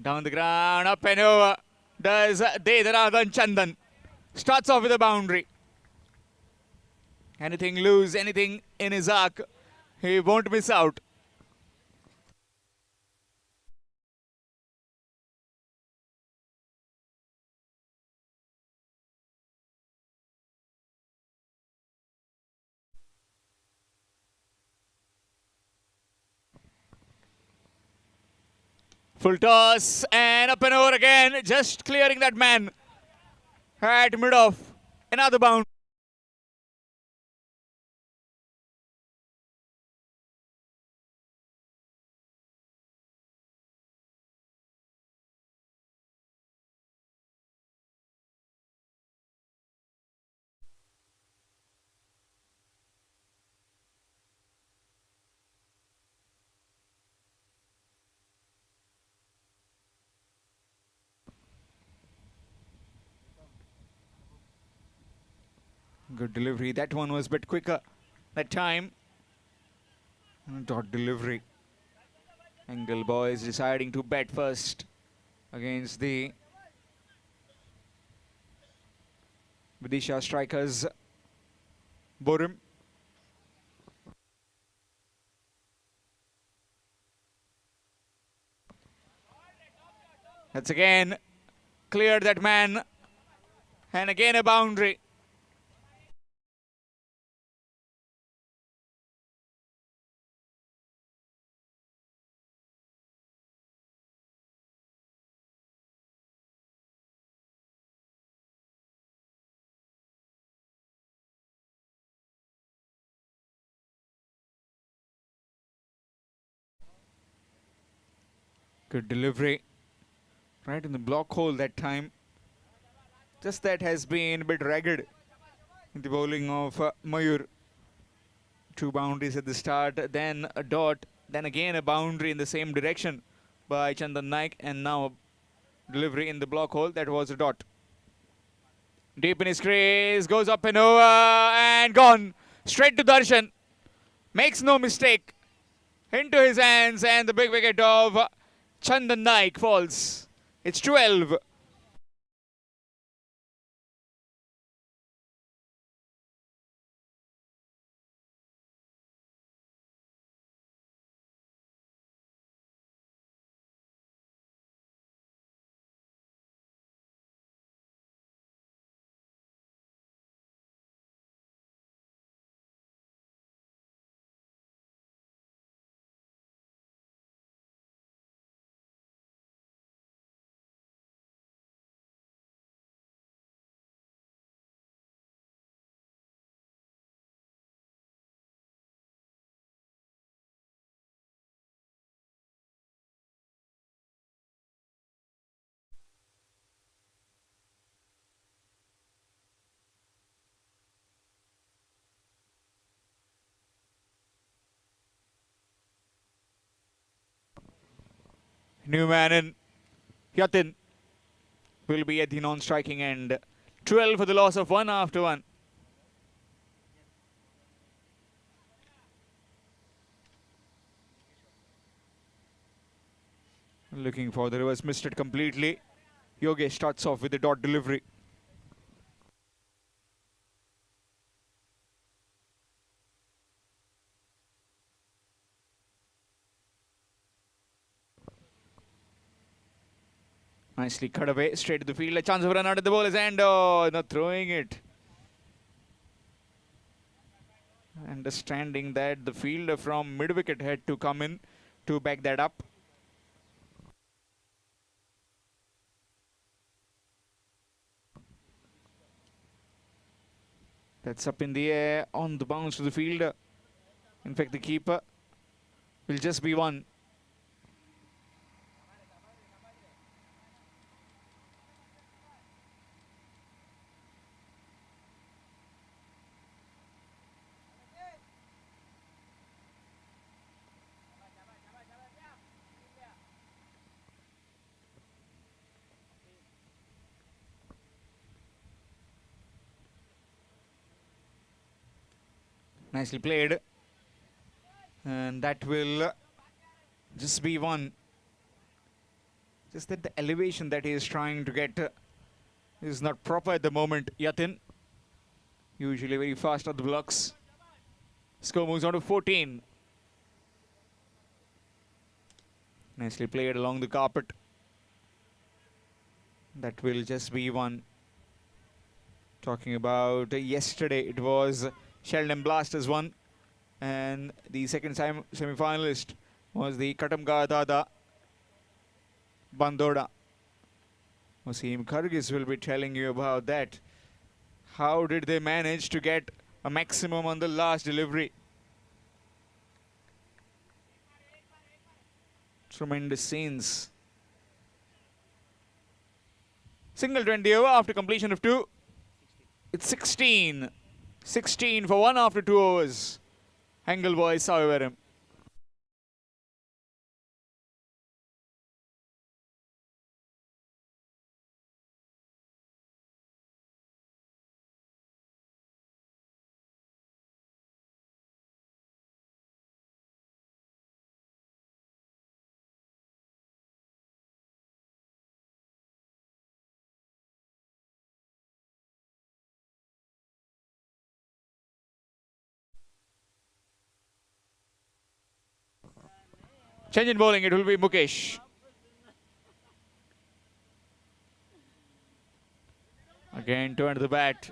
Down the ground, up and over. Does Dedanathan Chandan. Starts off with a boundary. Anything loose, anything in his arc, he won't miss out. Full toss and up and over again, just clearing that man at mid-off. Another bound. Good delivery. That one was a bit quicker that time. Dot delivery. Angle boys deciding to bet first against the Vidisha strikers. Borim. That's again cleared that man. And again a boundary. Good delivery. Right in the block hole that time. Just that has been a bit ragged in the bowling of Mayur. 2 boundaries at the start, then a dot, then again a boundary in the same direction by Chandan Naik, and now delivery in the block hole. That was a dot. Deep in his crease, goes up and over and gone. Straight to Darshan. Makes no mistake. Into his hands, and the big wicket of Chandan Naik falls. It's 12. Newman and Yatin will be at the non-striking end. 12 for the loss of 1 after 1. Looking for the reverse, missed it completely. Yogesh starts off with a dot delivery. Nicely cut away, straight to the field. A chance of run out at the ball is and not throwing it. Understanding that the fielder from mid-wicket had to come in to back that up. That's up in the air on the bounce to the fielder. In fact, the keeper will just be one. Nicely played. And that will just be one. Just that the elevation that he is trying to get is not proper at the moment. Yatin, usually very fast on the blocks. Score moves on to 14. Nicely played along the carpet. That will just be one. Talking about yesterday, it was Sheldon Blasters won. And the second semi-finalist was the Katamga Dada Bandoda. Wasim Khargis will be telling you about that. How did they manage to get a maximum on the last delivery? Tremendous scenes. Single 20 over after completion of 2. It's 16. 16 for 1 after 2 overs. Angle Boys, however. Change in bowling, it will be Mukesh. Again, turn to the bat.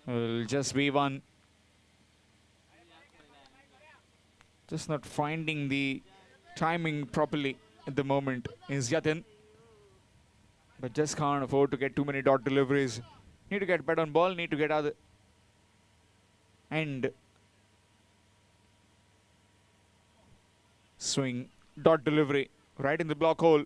Will just be one. Just not finding the timing properly at the moment is Yatin. But just can't afford to get too many dot deliveries. Need to get bat on ball, need to get other. And swing, dot delivery, right in the block hole.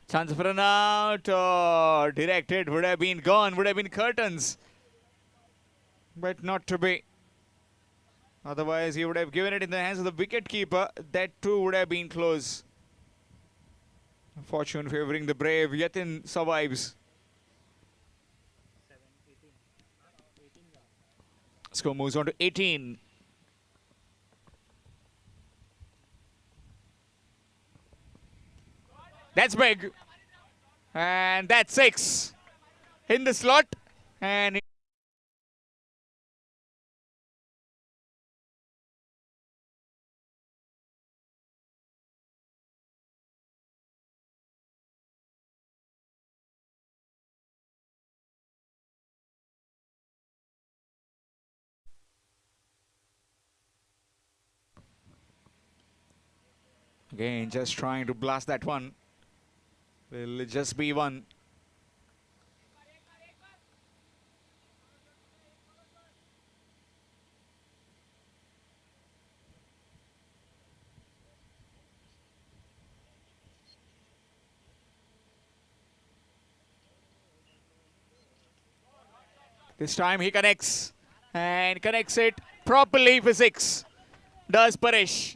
Chance for an out, or directed, would have been gone, would have been curtains. But not to be. Otherwise, he would have given it in the hands of the wicket keeper. That too would have been close. Fortune favouring the brave. Yatin survives. Score moves on to 18. That's big. And that's 6. In the slot. And again, just trying to blast that one. Will it just be one? This time he connects and connects it properly for 6. Does Paresh.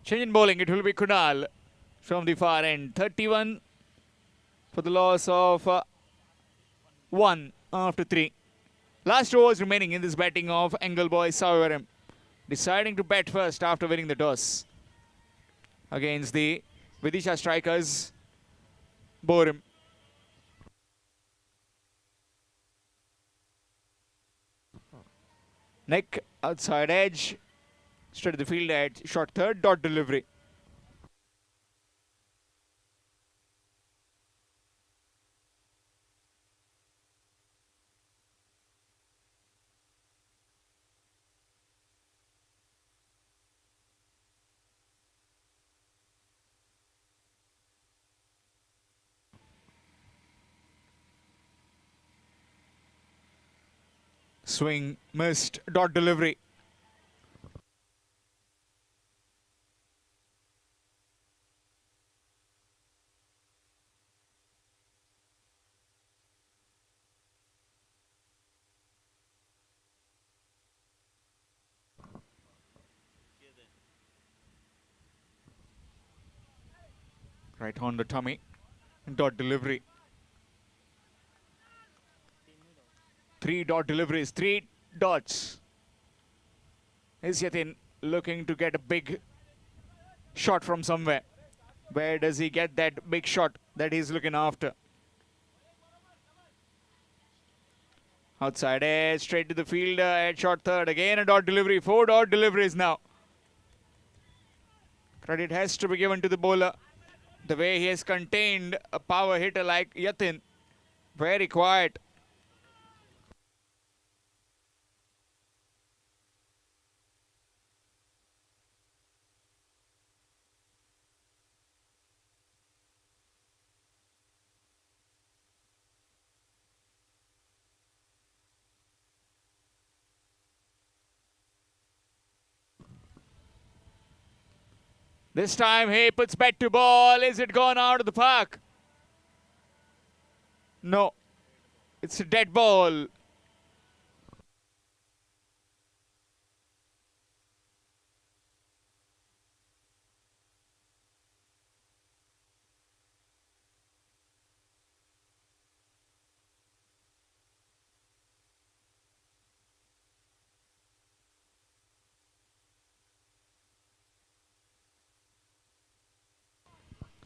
Change in bowling, it will be Kunal from the far end. 31 for the loss of 1 after 3. Last overs remaining in this batting of Angleboy Savaram. Deciding to bat first after winning the toss against the Vidisha strikers, Borim. Nick outside edge. Straight to the field at short third. Dot delivery. Swing missed. Dot delivery. Right on the tummy. Dot delivery. 3 dot deliveries. 3 dots. Is Yatin looking to get a big shot from somewhere? Where does he get that big shot that he's looking after? Outside edge, straight to the fielder at short third. Again a dot delivery. 4 dot deliveries now. Credit has to be given to the bowler. The way he has contained a power hitter like Yatin. Very quiet. This time he puts bat to ball. Is it gone out of the park? No. It's a dead ball.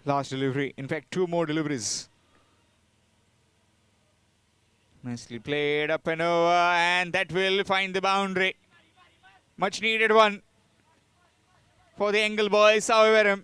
Last delivery. In fact, 2 more deliveries. Nicely played up and over, and that will find the boundary. Much needed one for the Engel boys, however.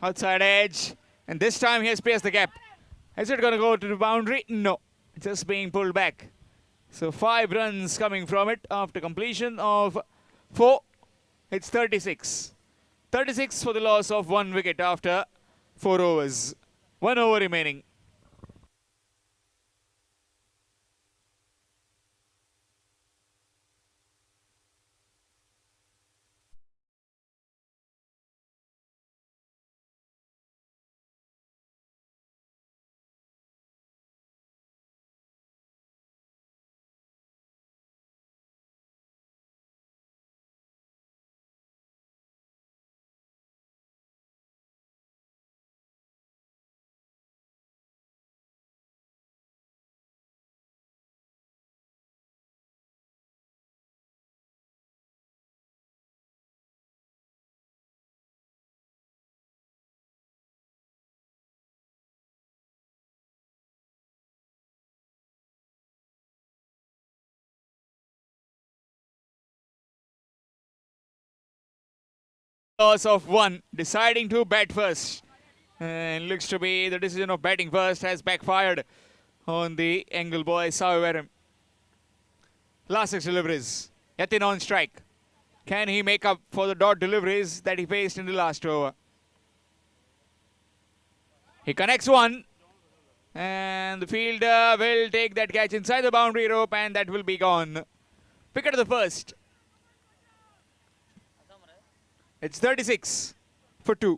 Outside edge, and this time he has pierced the gap. Is it going to go to the boundary? No, just being pulled back. So 5 runs coming from it after completion of 4. It's 36. 36 for the loss of 1 wicket after 4 overs. 1 over remaining. Loss of 1, deciding to bat first. And looks to be the decision of batting first has backfired on the Engel boys, however. Last 6 deliveries. Yatin on strike. Can he make up for the dot deliveries that he faced in the last over? He connects one. And the fielder will take that catch inside the boundary rope, and that will be gone. Wicket of the first. It's 36 for 2.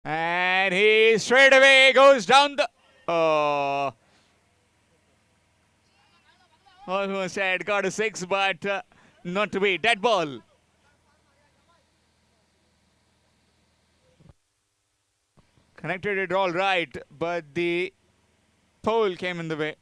And he straight away goes down the... Oh. Almost had got a 6, but not to be. Dead ball. Connected it all right, but the pole came in the way.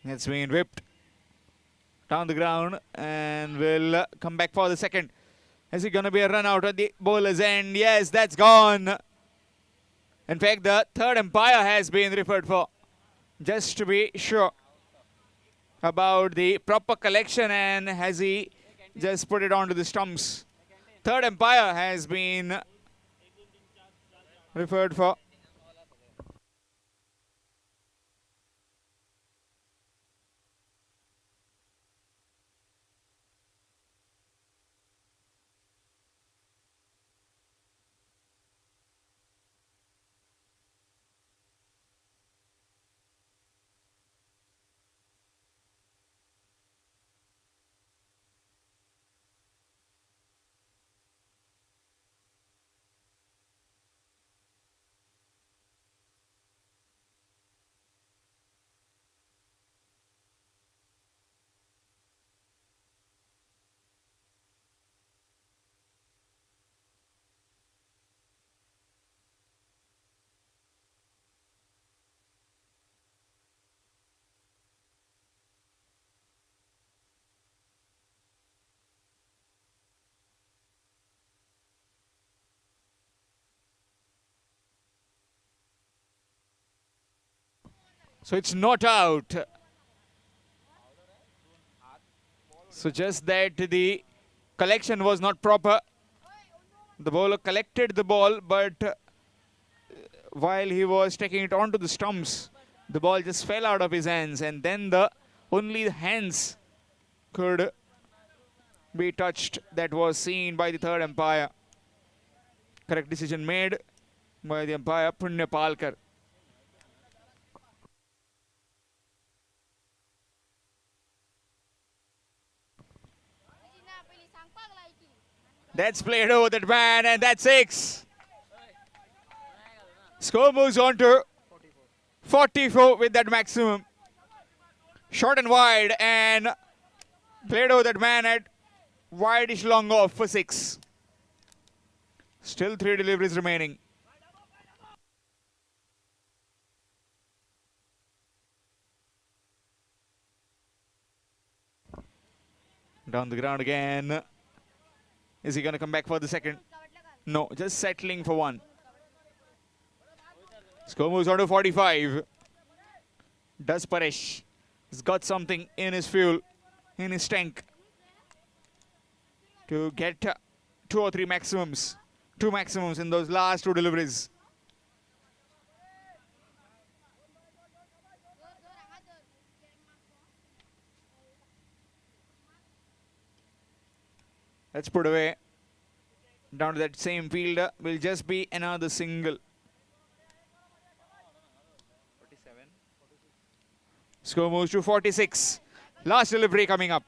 It's been whipped down the ground and will come back for the second. Is it going to be a run out at the bowler's end? Yes, that's gone. In fact, the third umpire has been referred for, just to be sure about the proper collection, and has he just put it onto the stumps. Third umpire has been referred for. So it's not out. So just that the collection was not proper. The bowler collected the ball, but while he was taking it onto the stumps, the ball just fell out of his hands, and then only the hands could be touched. That was seen by the third umpire. Correct decision made by the umpire Punya Palkar. That's played over that man, and that's 6. Score moves on to 44 with that maximum. Short and wide, and played over that man at wide-ish long off for 6. Still 3 deliveries remaining. Down the ground again. Is he going to come back for the second? No, just settling for 1. Score moves on to 45. Does Paresh. He's got something in his fuel, in his tank, to get 2 or 3 maximums. 2 maximums in those last 2 deliveries. Let's put away. Down to that same fielder will just be another single. 47. Score moves to 46. Last delivery coming up.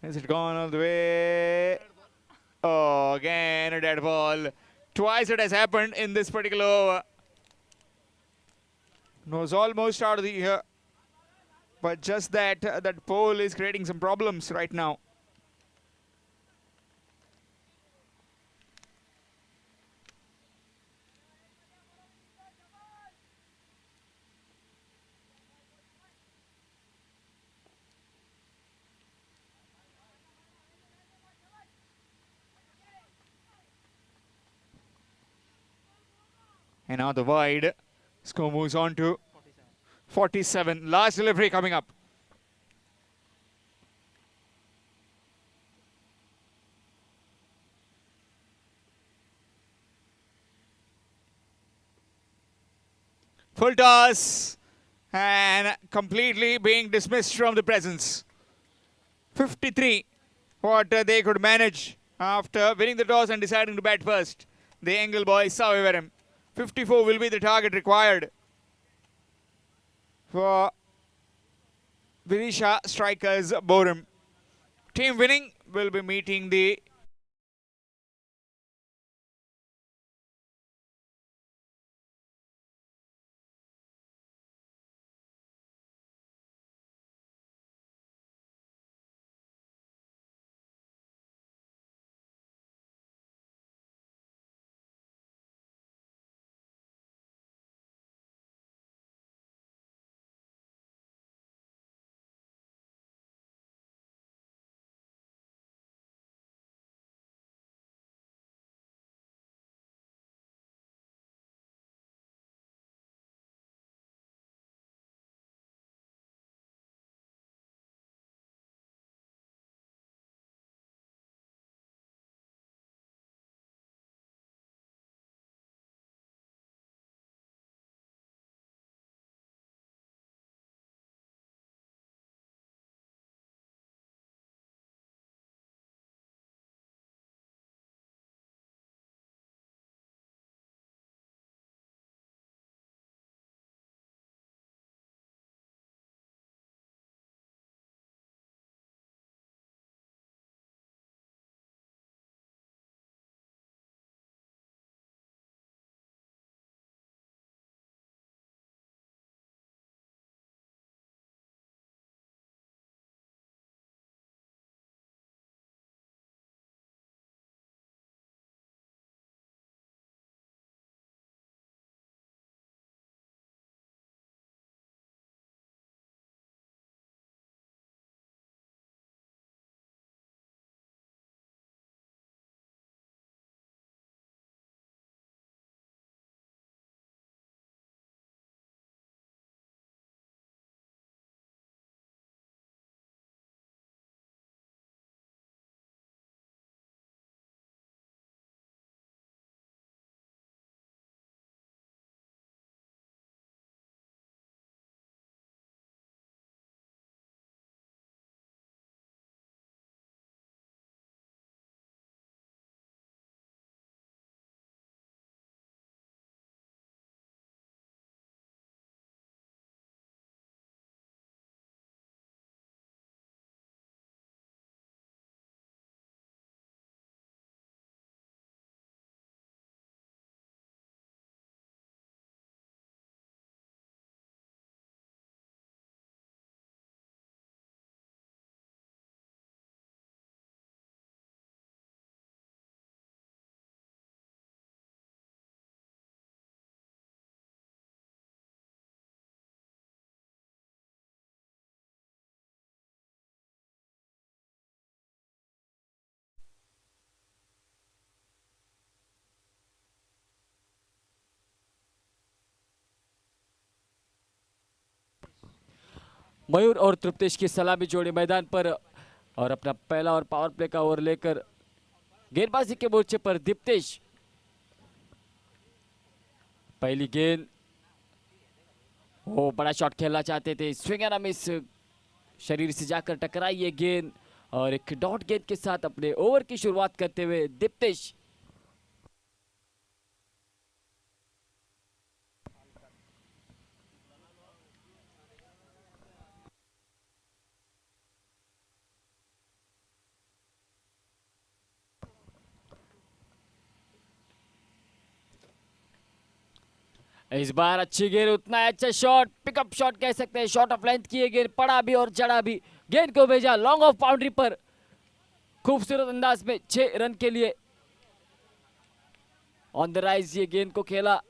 Has it gone all the way? Oh, again a dead ball. Twice it has happened in this particular over. Was almost out of the air, but just that that pole is creating some problems right now. And now the wide. Score moves on to 47. Last delivery coming up. Full toss and completely being dismissed from the presence. 53, what they could manage after winning the toss and deciding to bat first. The Engel boys, however, 54 will be the target required for Vidisha Strikers Borum. Team winning will be meeting the मयूर और तृप्तेश की सलामी जोड़ी मैदान पर और अपना पहला और पावर प्ले का ओवर लेकर गेंदबाजी के मोर्चे पर दीप्तेश। पहली गेंद, वो बड़ा शॉट खेलना चाहते थे, स्विंग एंड मिस, शरीर से जाकर टकराई ये गेंद और एक डॉट गेंद के साथ अपने ओवर की शुरुआत करते हुए दीप्तेश। इस बार अच्छी गेंद, उतना अच्छा शॉट, पिकअप शॉट कह सकते हैं, शॉट ऑफ लेंथ की गेंद, पड़ा भी और चढ़ा भी, गेंद को भेजा लॉन्ग ऑफ बाउंड्री पर, खूबसूरत अंदाज में 6 रन के लिए ऑन द राइज ये गेंद को खेला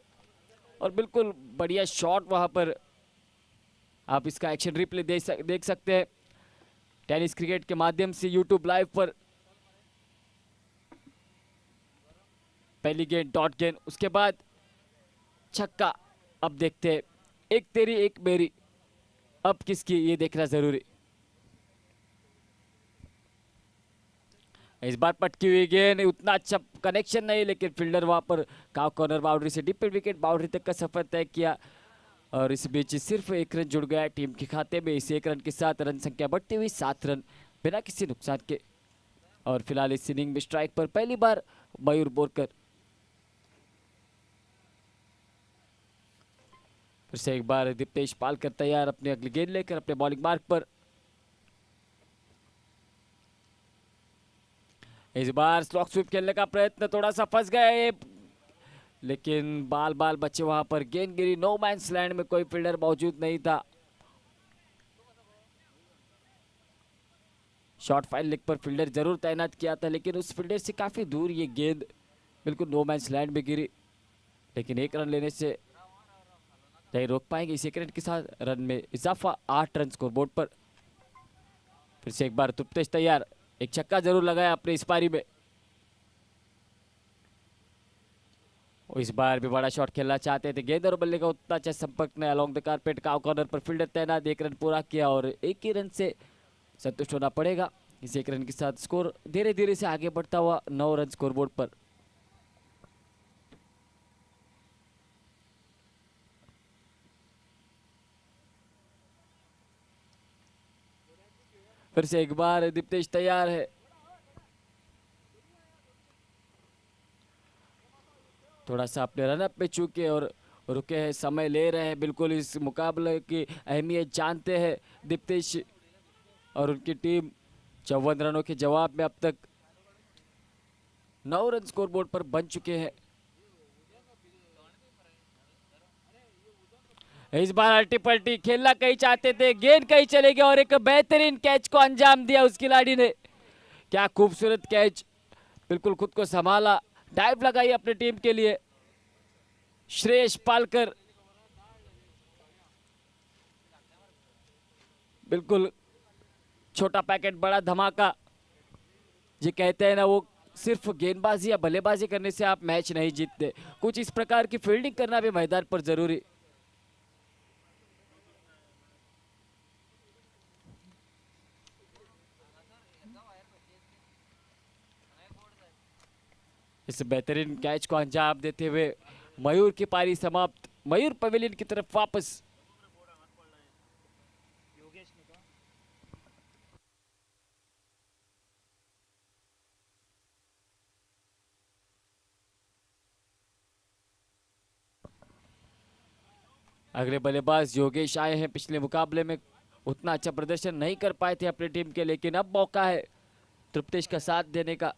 और बिल्कुल बढ़िया शॉट वहां पर। आप इसका एक्शन रिप्ले देख सकते हैं टेनिस क्रिकेट के माध्यम से यूट्यूब लाइव पर। पहली गेंद डॉट गेंद, उसके बाद छक्का। अब देखते हैं, एक तेरी एक मेरी, अब किसकी ये देखना जरूरी। इस बार पटकी हुई गेंद, उतना अच्छा कनेक्शन नहीं, लेकिन फील्डर वहां पर कॉर्नर बाउंड्री से डीप विकेट बाउंड्री तक का सफर तय किया और इस बीच सिर्फ एक रन जुड़ गया टीम के खाते में। इस एक रन के साथ रन संख्या बढ़ती हुई 7 रन बिना किसी नुकसान के। और फिलहाल इस इनिंग में स्ट्राइक पर पहली बार मयूर बोरकर। फिर से एक बार दीप्तेश पालकर तैयार अपने अगली गेंद लेकर अपने बॉलिंग मार्क पर। इस बार स्लॉक स्वीप खेलने का प्रयत्न थोड़ा सा फंस गए, लेकिन बाल बचे वहां पर। गेंद गिरी, नो मैंस लैंड में कोई फील्डर मौजूद नहीं था। शॉर्ट फाइल लेग पर फील्डर जरूर तैनात किया था, लेकिन उस फील्डर से काफी दूर ये गेंद बिल्कुल नो मैंस लैंड में गिरी। लेकिन एक रन लेने से नहीं रोक पाएंगे। इस एक रन के साथ रन में इजाफा, 8 रन स्कोरबोर्ड पर। फिर से एक बार तृप्तेश तैयार, एक छक्का जरूर लगाया अपने इस पारी में। इस बार भी बड़ा शॉट खेलना चाहते थे। गेंद और बल्ले का उतना अच्छा संपर्क ने अलोंग द कारपेट का कॉर्नर पर फील्डर तैनात, एक रन पूरा किया और एक ही रन से संतुष्ट होना पड़ेगा। इस एक रन के साथ स्कोर धीरे धीरे से आगे बढ़ता हुआ 9 रन स्कोरबोर्ड पर। फिर से एक बार दीप्तेश तैयार है। थोड़ा सा अपने रनअप पे चूके और रुके हैं, समय ले रहे हैं। बिल्कुल इस मुकाबले की अहमियत जानते हैं दीप्तेश और उनकी टीम। 54 रनों के जवाब में अब तक 9 रन स्कोरबोर्ड पर बन चुके हैं। इस बार अल्टी पल्टी खेलना कहीं चाहते थे, गेंद कहीं चले गया और एक बेहतरीन कैच को अंजाम दिया उस खिलाड़ी ने। क्या खूबसूरत कैच, बिल्कुल खुद को संभाला, डाइव लगाई अपनी टीम के लिए श्रेयस पालकर। बिल्कुल छोटा पैकेट बड़ा धमाका, जी कहते हैं ना, वो सिर्फ गेंदबाजी या बल्लेबाजी करने से आप मैच नहीं जीतते, कुछ इस प्रकार की फील्डिंग करना भी मैदान पर जरूरी। इस बेहतरीन कैच को अंजाम देते हुए मयूर की पारी समाप्त। मयूर पवेलियन की तरफ वापस। अगले बल्लेबाज योगेश आए हैं। पिछले मुकाबले में उतना अच्छा प्रदर्शन नहीं कर पाए थे अपनी टीम के, लेकिन अब मौका है तृप्तेश का साथ देने का।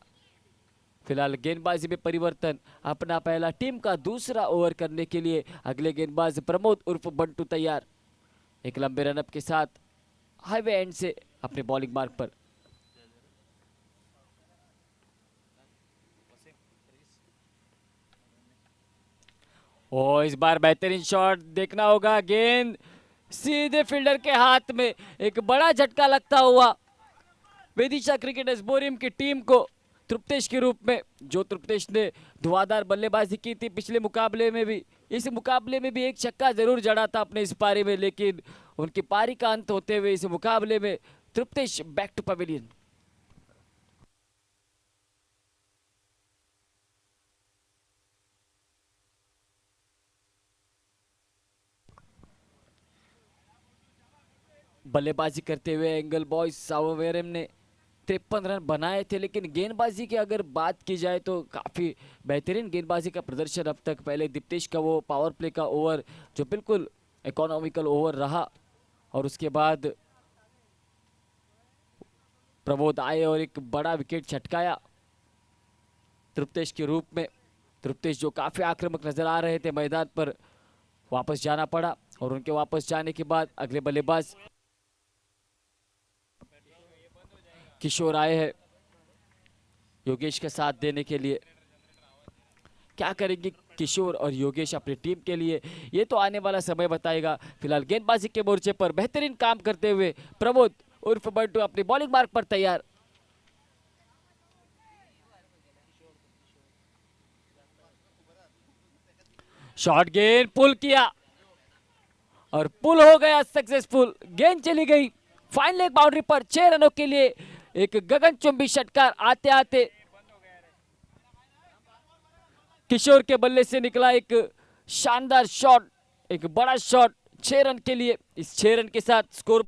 फिलहाल गेंदबाजी में परिवर्तन, अपना पहला टीम का दूसरा ओवर करने के लिए अगले गेंदबाज प्रमोद उर्फ बंटू तैयार। एक लंबे रनअप के साथ हाईवे एंड से अपने बॉलिंग मार्क पर। ओ इस बार बेहतरीन शॉट देखना होगा, गेंद सीधे फील्डर के हाथ में, एक बड़ा झटका लगता हुआ विदिशा क्रिकेटर्स बोरियम की टीम को तृप्तेश के रूप में। जो तृप्तेश ने धुआंधार बल्लेबाजी की थी पिछले मुकाबले में भी, इस मुकाबले में भी एक छक्का जरूर जड़ा था अपने इस पारी में, लेकिन उनकी पारी का अंत होते हुए इस मुकाबले में तृप्तेश बैक टू पवेलियन। बल्लेबाजी करते हुए एंगल बॉयज साववेरम ने 53 रन बनाए थे, लेकिन गेंदबाजी की अगर बात की जाए तो काफ़ी बेहतरीन गेंदबाजी का प्रदर्शन अब तक। पहले दीप्तेश का वो पावर प्ले का ओवर जो बिल्कुल इकोनॉमिकल ओवर रहा, और उसके बाद प्रमोद आए और एक बड़ा विकेट छटकाया तृप्तेश के रूप में। तृप्तेश जो काफ़ी आक्रामक नजर आ रहे थे मैदान पर, वापस जाना पड़ा, और उनके वापस जाने के बाद अगले बल्लेबाज किशोर आए हैं योगेश का साथ देने के लिए। क्या करेंगे किशोर और योगेश अपनी टीम के लिए, ये तो आने वाला समय बताएगा। फिलहाल गेंदबाजी के मोर्चे पर बेहतरीन काम करते हुए प्रमोद उर्फ बंटू अपनी बॉलिंग मार्क पर तैयार। शॉर्ट गेंद पुल किया और पुल हो गया सक्सेसफुल। गेंद चली गई फाइन लेग बाउंड्री पर। 6 रनों के लिए एक गगनचुंबी षटकार आते आते किशोर के बल्ले से निकला एक शानदार शॉट, एक बड़ा शॉट 6 रन के लिए। इस 6 रन के साथ स्कोर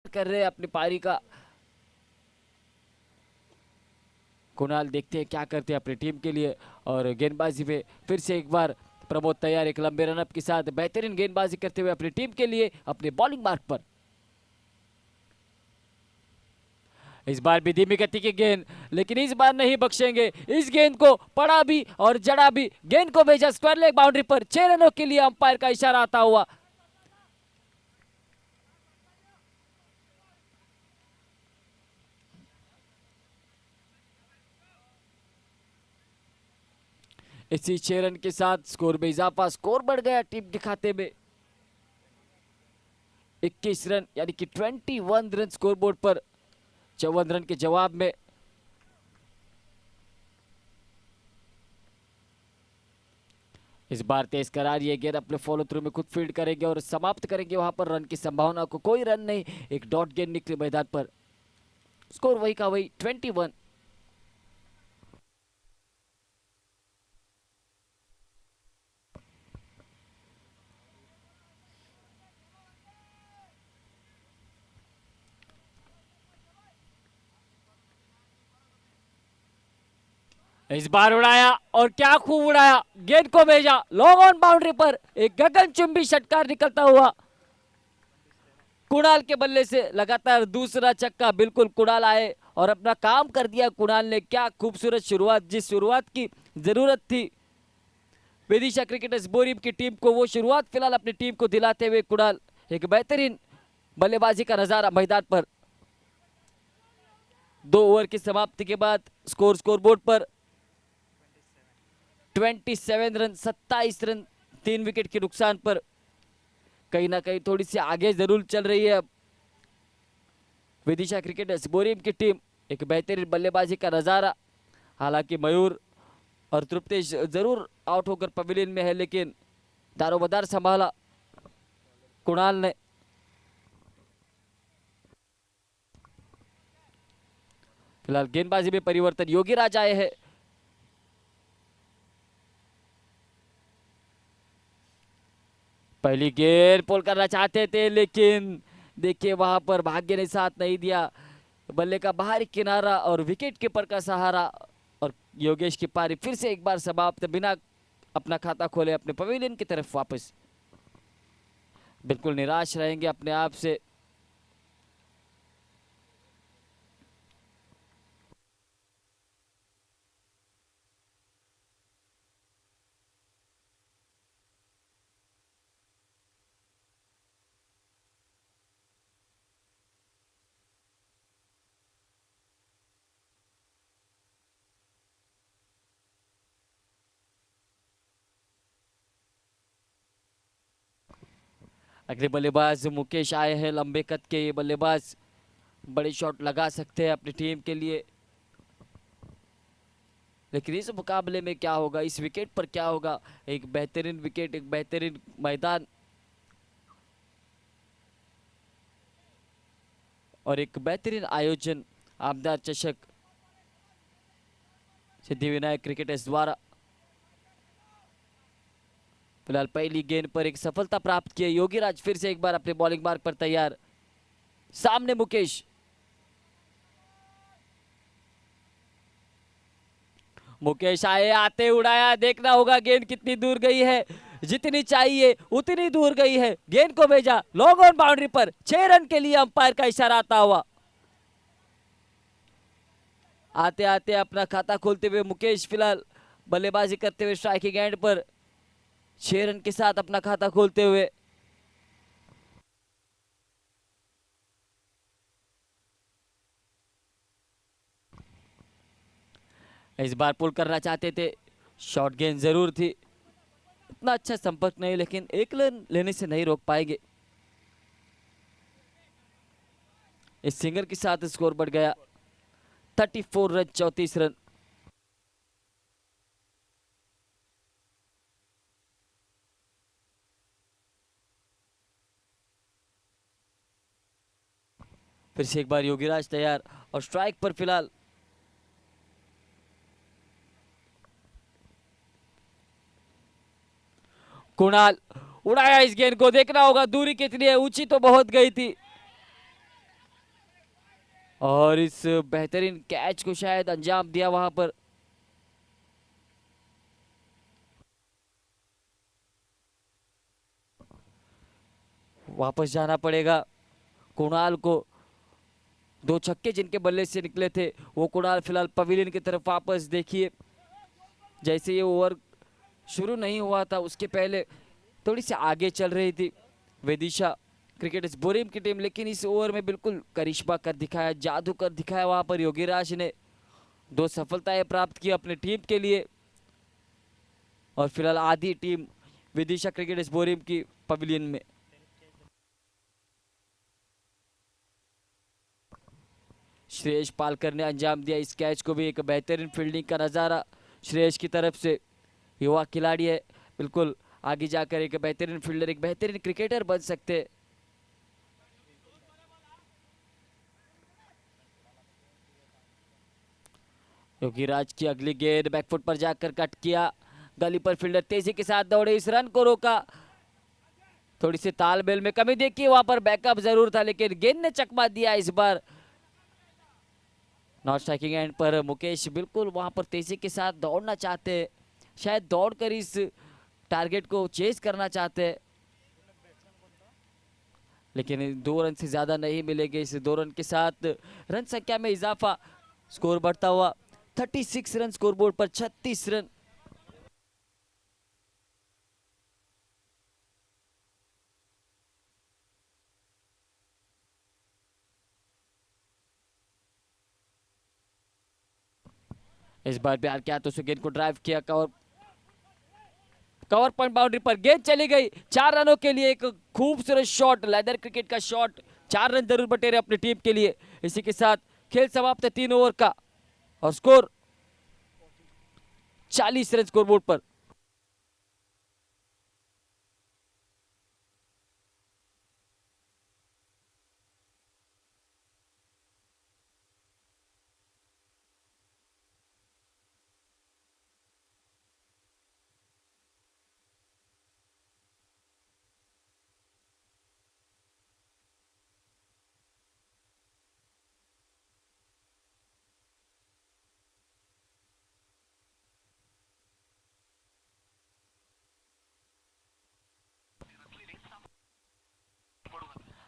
कर रहे हैं अपनी पारी का। कुणाल देखते हैं क्या करते हैं अपनी टीम के लिए। और गेंदबाजी में फिर से एक बार प्रमोद तैयार एक लंबे रनअप के साथ बेहतरीन गेंदबाजी करते हुए अपनी टीम के लिए अपने बॉलिंग मार्क पर। इस बार भी धीमी गति की गेंद, लेकिन इस बार नहीं बख्शेंगे। इस गेंद को पड़ा भी और जड़ा भी, गेंद को भेजा स्क्वायर लेग बाउंड्री पर। 6 रनों के लिए अंपायर का इशारा आता हुआ। इसी 6 रन के साथ स्कोर में इजाफा, स्कोर बढ़ गया टीम के खाते में। 21 रन यानी कि 21 रन स्कोर बोर्ड पर। 54 रन के जवाब में इस बार तेज करार ये गेंद अपने फॉलो थ्रू में खुद फील्ड करेंगे और समाप्त करेंगे वहां पर। रन की संभावना को कोई रन नहीं, एक डॉट गेंद निकले मैदान पर। स्कोर वही का वही 21। इस बार उड़ाया और क्या खूब उड़ाया, गेंद को भेजा लॉन्ग ऑन बाउंड्री पर। एक गगनचुंबी षटकार निकलता हुआ कुणाल के बल्ले से। लगातार दूसरा छक्का बिल्कुल कुणाल आए और अपना काम कर दिया कुणाल ने। क्या खूबसूरत शुरुआत, जिस शुरुआत की जरूरत थी विदिशा क्रिकेटर्स बोरीम की टीम को, वो शुरुआत फिलहाल अपनी टीम को दिलाते हुए कुणाल एक बेहतरीन बल्लेबाजी का नजारा मैदान पर। 2 ओवर की समाप्ति के बाद स्कोर बोर्ड पर 27 रन, 27 रन 3 विकेट के नुकसान पर। कहीं ना कहीं थोड़ी सी आगे जरूर चल रही है अब विदिशा क्रिकेटर्स बोरीम की टीम। एक बेहतरीन बल्लेबाजी का नजारा। हालांकि मयूर और तृप्तेश जरूर आउट होकर पवेलियन में है, लेकिन दारोमदार संभाला कुणाल ने। फिलहाल गेंदबाजी में परिवर्तन, योगीराज आए हैं। पहली गेंद पोल करना चाहते थे, लेकिन देखिए वहां पर भाग्य ने साथ नहीं दिया। बल्ले का बाहरी किनारा और विकेट कीपर का सहारा, और योगेश की पारी फिर से एक बार समाप्त बिना अपना खाता खोले अपने पवेलियन की तरफ वापस। बिल्कुल निराश रहेंगे अपने आप से। अगले बल्लेबाज मुकेश आए हैं, लंबे कद के ये बल्लेबाज बड़े शॉट लगा सकते हैं अपनी टीम के लिए। लेकिन इस मुकाबले में क्या होगा, इस विकेट पर क्या होगा। एक बेहतरीन विकेट, एक बेहतरीन मैदान और एक बेहतरीन आयोजन आमदार चषक सिद्धिविनायक क्रिकेटर्स द्वारा। फिलहाल पहली गेंद पर एक सफलता प्राप्त की है। योगीराज फिर से एक बार अपने बॉलिंग मार्ग पर तैयार। सामने मुकेश, मुकेश आए, आते उड़ाया, देखना होगा गेंद कितनी दूर गई है, जितनी चाहिए उतनी दूर गई है, गेंद को भेजा लॉन्ग ऑन बाउंड्री पर, 6 रन के लिए अंपायर का इशारा आता हुआ। आते आते अपना खाता खोलते हुए मुकेश फिलहाल बल्लेबाजी करते हुए स्ट्राइकिंग एंड पर 6 रन के साथ अपना खाता खोलते हुए। इस बार पुल करना चाहते थे, शॉर्ट गेंद जरूर थी, इतना अच्छा संपर्क नहीं, लेकिन एक रन लेने से नहीं रोक पाएंगे। इस सिंगर के साथ स्कोर बढ़ गया 34 रन 34 रन। फिर से एक बार योगीराज तैयार और स्ट्राइक पर फिलहाल कुणाल, उड़ाया इस गेंद को, देखना होगा दूरी कितनी है, ऊंची तो बहुत गई थी, और इस बेहतरीन कैच को शायद अंजाम दिया वहां पर। वापस जाना पड़ेगा कुणाल को, 2 छक्के जिनके बल्ले से निकले थे वो कुणाल फिलहाल पवेलियन की तरफ वापस। देखिए जैसे ये ओवर शुरू नहीं हुआ था उसके पहले थोड़ी सी आगे चल रही थी विदिशा क्रिकेटर्स बोरिम की टीम, लेकिन इस ओवर में बिल्कुल करिश्मा कर दिखाया, जादू कर दिखाया वहां पर योगीराज ने। 2 सफलताएं प्राप्त की अपनी टीम के लिए, और फिलहाल आधी टीम विदिशा क्रिकेटर्स बोरिम की पवेलियन में। श्रेयस पालकर ने अंजाम दिया इस कैच को भी, एक बेहतरीन फील्डिंग का नजारा श्रेयस की तरफ से। युवा खिलाड़ी है, बिल्कुल आगे जाकर एक बेहतरीन फील्डर, एक बेहतरीन क्रिकेटर बन सकते हैं। योगीराज की अगली गेंद बैकफुट पर जाकर कट किया, गली पर फील्डर तेजी के साथ दौड़े, इस रन को रोका। थोड़ी सी तालमेल में कमी देखी, वहां पर बैकअप जरूर था लेकिन गेंद ने चकमा दिया। इस बार नॉट स्ट्राइकिंग एंड पर मुकेश बिल्कुल वहां पर तेजी के साथ दौड़ना चाहते हैं, शायद दौड़कर इस टारगेट को चेज करना चाहते हैं, लेकिन 2 रन से ज्यादा नहीं मिलेंगे। इस 2 रन के साथ रन संख्या में इजाफा, स्कोर बढ़ता हुआ 36 रन स्कोरबोर्ड पर 36 रन। इस बार भी क्या तो गेंद को ड्राइव किया, कवर पॉइंट बाउंड्री पर गेंद चली गई। 4 रनों के लिए एक खूबसूरत शॉट, लेदर क्रिकेट का शॉट, 4 रन जरूर बटेरे अपनी टीम के लिए। इसी के साथ खेल समाप्त है 3 ओवर का, और स्कोर 40 रन स्कोरबोर्ड पर।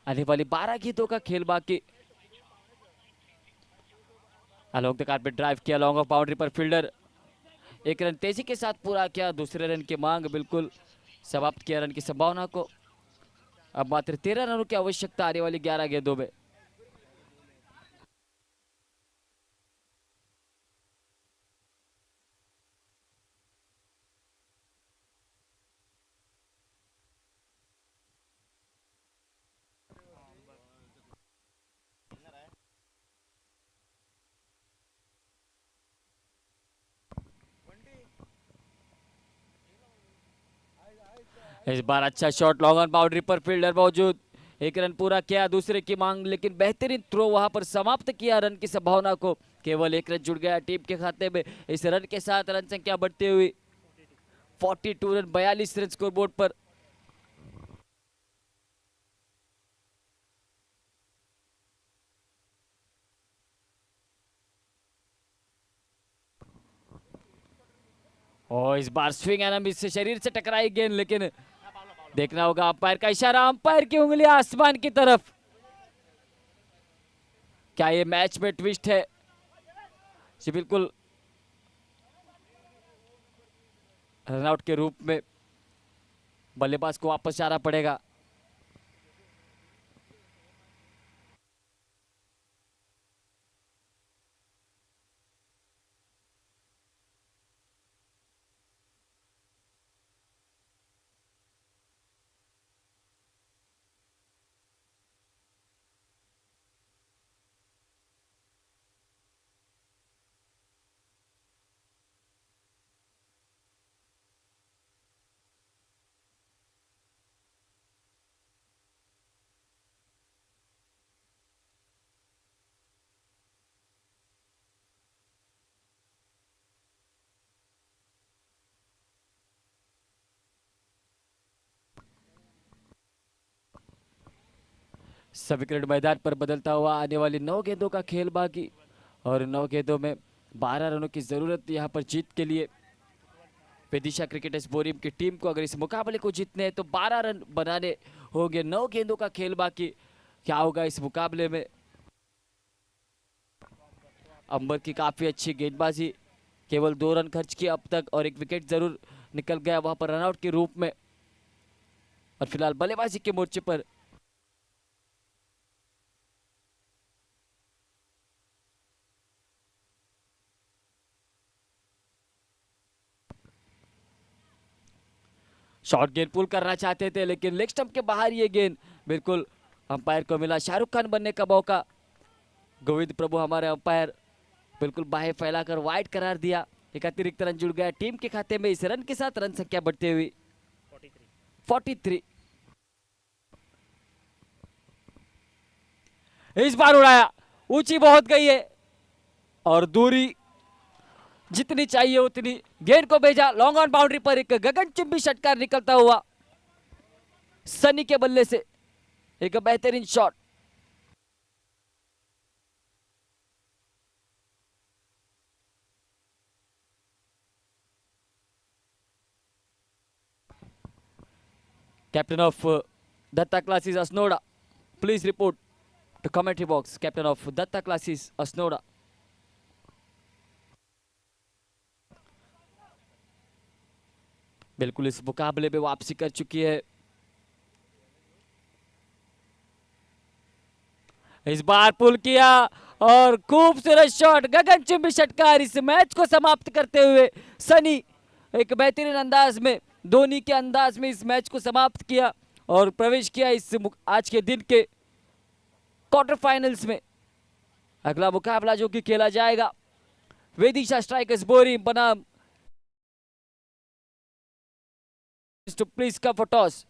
आने वाली 12 गीतों का खेल बाकी। अलोंग द कारपेट ड्राइव किया, लॉन्ग ऑफ बाउंड्री पर फील्डर 1 रन तेजी के साथ पूरा किया, दूसरे रन की मांग बिल्कुल समाप्त किया रन की संभावना को। अब मात्र 13 रनों की आवश्यकता आने वाली 11 गेंदों में। इस बार अच्छा शॉट, लॉन्ग ऑन बाउंड्री पर फील्डर मौजूद, 1 रन पूरा किया, दूसरे की मांग, लेकिन बेहतरीन थ्रो वहां पर समाप्त किया रन की संभावना को। केवल 1 रन जुड़ गया टीम के खाते में। इस रन के साथ रन संख्या बढ़ती हुई 42 रन 42 रन स्कोरबोर्ड पर। और इस बार स्विंग एंड मिस से शरीर से टकराई गेंद, लेकिन देखना होगा अंपायर का इशारा, अंपायर की उंगली आसमान की तरफ। क्या ये मैच में ट्विस्ट है? जी बिल्कुल, रनआउट के रूप में बल्लेबाज को वापस जाना पड़ेगा। सभी क्रिकेट मैदान पर बदलता हुआ आने वाली 9 गेंदों का खेल बाकी, और 9 गेंदों में 12 रनों की जरूरत यहाँ पर जीत के लिए। विदिशा क्रिकेटर्स बोरियम की टीम को अगर इस मुकाबले को जीतने हैं तो 12 रन बनाने होंगे। 9 गेंदों का खेल बाकी, क्या होगा इस मुकाबले में? अंबर की काफी अच्छी गेंदबाजी, केवल 2 रन खर्च किए अब तक और 1 विकेट जरूर निकल गया वहां पर रनआउट के रूप में। और फिलहाल बल्लेबाजी के मोर्चे पर शॉर्ट गेंद पुल करना चाहते थे, लेकिन लेग स्टंप के बाहर ये गेंद बिल्कुल अंपायर को मिला। शाहरुख खान बनने का मौका। गोविंद प्रभु हमारे अंपायर बिल्कुल बाहें फैलाकर वाइड करार दिया। एक अतिरिक्त रन जुड़ गया टीम के खाते में। इस रन के साथ रन संख्या बढ़ती हुई 43। इस बार उड़ाया, ऊंची बहुत गई है और दूरी जितनी चाहिए उतनी, गेंद को भेजा लॉन्ग ऑन बाउंड्री पर। एक गगनचुंबी षटकार निकलता हुआ सनी के बल्ले से, एक बेहतरीन shot. Captain of Datta classes Asnoda, please report to commentary box. Captain of Datta classes Asnoda. बिल्कुल इस मुकाबले में वापसी कर चुकी है। इस बार पुल किया और खूबसूरत शॉट, गगनचुंबी षटकार इस मैच को समाप्त करते हुए सनी एक बेहतरीन अंदाज में, धोनी के अंदाज में इस मैच को समाप्त किया और प्रवेश किया इस आज के दिन के क्वार्टर फाइनल्स में। अगला मुकाबला जो कि खेला जाएगा विदिशा स्ट्राइकर्स बोरियम बनाम प्लीज कम फॉर टॉस।